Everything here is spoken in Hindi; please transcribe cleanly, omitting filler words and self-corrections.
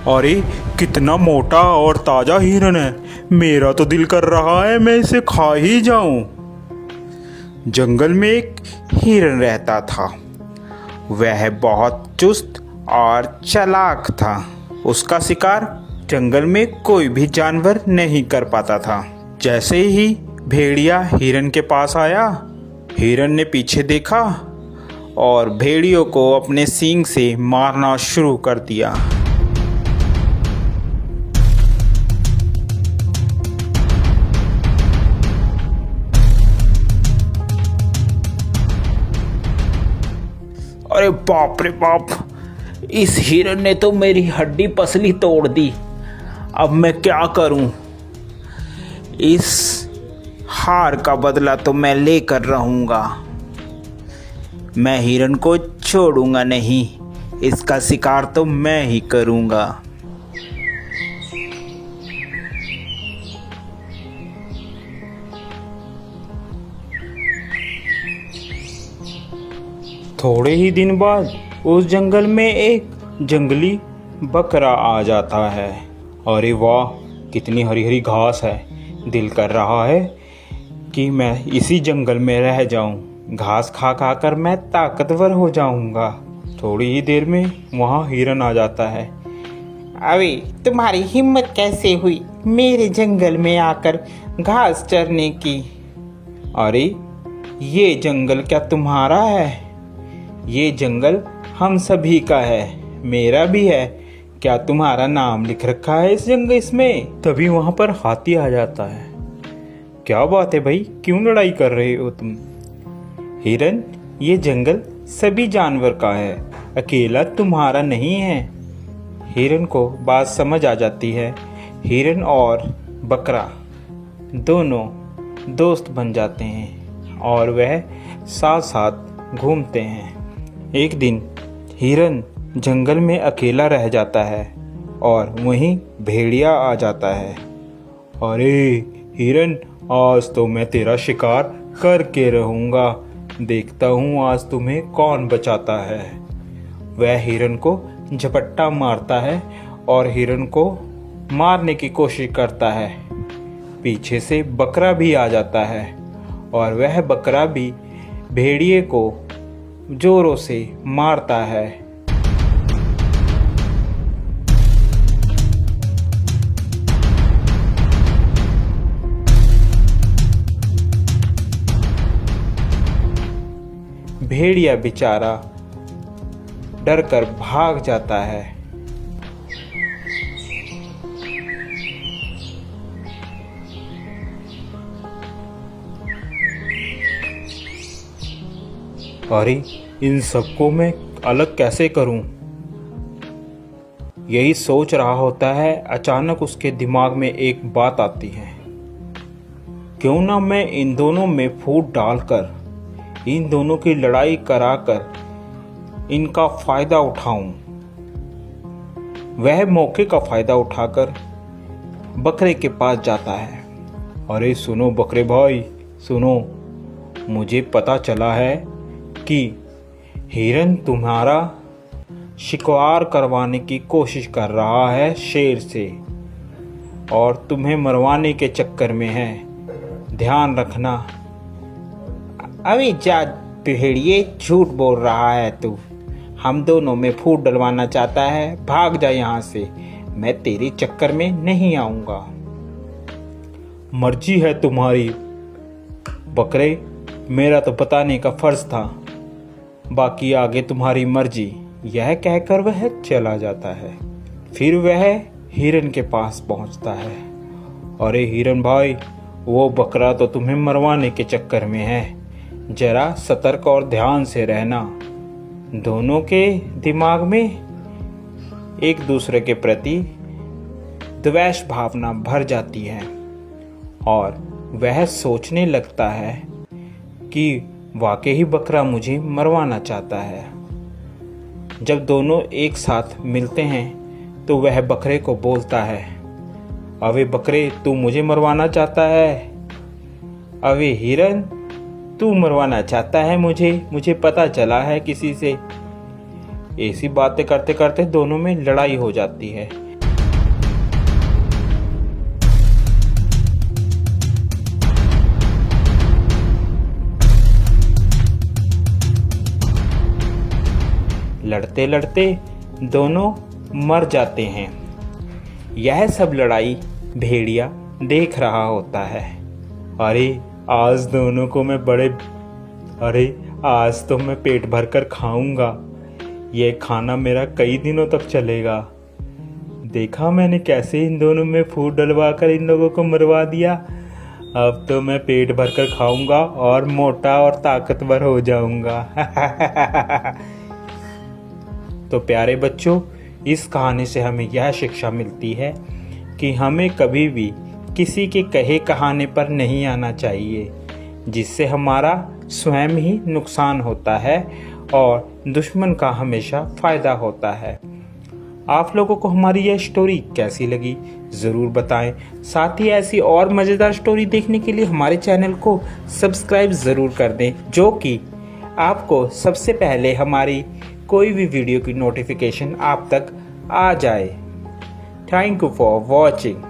अरे कितना मोटा और ताजा हिरन है। मेरा तो दिल कर रहा है मैं इसे खा ही जाऊं। जंगल में एक हिरन रहता था। वह बहुत चुस्त और चालाक था। उसका शिकार जंगल में कोई भी जानवर नहीं कर पाता था। जैसे ही भेड़िया हिरन के पास आया, हिरन ने पीछे देखा और भेड़ियों को अपने सींग से मारना शुरू कर दिया। अरे बाप रे बाप, इस हिरन ने तो मेरी हड्डी पसली तोड़ दी। अब मैं क्या करूं? इस हार का बदला तो मैं लेकर रहूंगा। मैं हिरन को छोड़ूंगा नहीं। इसका शिकार तो मैं ही करूंगा। थोड़े ही दिन बाद उस जंगल में एक जंगली बकरा आ जाता है। अरे वाह, कितनी हरी हरी घास है। दिल कर रहा है कि मैं इसी जंगल में रह जाऊं। घास खा खा कर मैं ताकतवर हो जाऊंगा। थोड़ी ही देर में वहाँ हिरन आ जाता है। अरे तुम्हारी हिम्मत कैसे हुई मेरे जंगल में आकर घास चरने की? अरे ये जंगल क्या तुम्हारा है? ये जंगल हम सभी का है, मेरा भी है। क्या तुम्हारा नाम लिख रखा है इस जंगल इसमें? तभी वहां पर हाथी आ जाता है। क्या बात है भाई, क्यों लड़ाई कर रहे हो तुम? हिरन, ये जंगल सभी जानवर का है, अकेला तुम्हारा नहीं है। हिरन को बात समझ आ जाती है। हिरन और बकरा दोनों दोस्त बन जाते हैं और वह साथ साथ घूमते हैं। एक दिन हिरन जंगल में अकेला रह जाता है और वहीं भेड़िया आ जाता है। अरे हिरन, आज तो मैं तेरा शिकार करके रहूंगा। देखता हूँ आज तुम्हें कौन बचाता है। वह हिरन को झपट्टा मारता है और हिरन को मारने की कोशिश करता है। पीछे से बकरा भी आ जाता है और वह बकरा भी भेड़िए को जोरों से मारता है। भेड़िया बेचारा डरकर भाग जाता है। अरे इन सबको मैं अलग कैसे करूं? यही सोच रहा होता है, अचानक उसके दिमाग में एक बात आती है। क्यों ना मैं इन दोनों में फूट डालकर इन दोनों की लड़ाई कराकर इनका फायदा उठाऊं। वह मौके का फायदा उठाकर बकरे के पास जाता है। अरे सुनो बकरे भाई, सुनो, मुझे पता चला है कि हिरन तुम्हारा शिकार करवाने की कोशिश कर रहा है शेर से और तुम्हें मरवाने के चक्कर में है। ध्यान रखना। अभी जा भेड़िए, झूठ बोल रहा है तू। हम दोनों में फूट डलवाना चाहता है। भाग जा यहाँ से, मैं तेरे चक्कर में नहीं आऊंगा। मर्जी है तुम्हारी बकरे, मेरा तो बताने का फर्ज था, बाकी आगे तुम्हारी मर्जी। यह कहकर वह चला जाता है। फिर वह हिरन के पास पहुंचता है। अरे हिरन भाई, वो बकरा तो तुम्हें मरवाने के चक्कर में है। जरा सतर्क और ध्यान से रहना। दोनों के दिमाग में एक दूसरे के प्रति द्वेष भावना भर जाती है और वह सोचने लगता है कि वाकई ही बकरा मुझे मरवाना चाहता है। जब दोनों एक साथ मिलते हैं तो वह बकरे को बोलता है, अबे बकरे, तू मुझे मरवाना चाहता है? अबे हिरन, तू मरवाना चाहता है मुझे पता चला है किसी से। ऐसी बातें करते करते दोनों में लड़ाई हो जाती है। लड़ते लड़ते दोनों मर जाते हैं। यह सब लड़ाई भेड़िया देख रहा होता है। अरे आज दोनों को मैं आज तो मैं पेट भर कर खाऊंगा। ये खाना मेरा कई दिनों तक चलेगा। देखा मैंने कैसे इन दोनों में फूट डलवा कर इन लोगों को मरवा दिया। अब तो मैं पेट भर कर खाऊंगा और मोटा और ताकतवर हो जाऊंगा। तो प्यारे बच्चों, इस कहानी से हमें यह शिक्षा मिलती है कि हमें कभी भी किसी के कहे कहाने पर नहीं आना चाहिए, जिससे हमारा स्वयं ही नुकसान होता है और दुश्मन का हमेशा फ़ायदा होता है। आप लोगों को हमारी यह स्टोरी कैसी लगी ज़रूर बताएं। साथ ही ऐसी और मज़ेदार स्टोरी देखने के लिए हमारे चैनल को सब्सक्राइब ज़रूर कर दें, जो कि आपको सबसे पहले हमारी कोई भी वीडियो की नोटिफिकेशन आप तक आ जाए। Thank you for watching.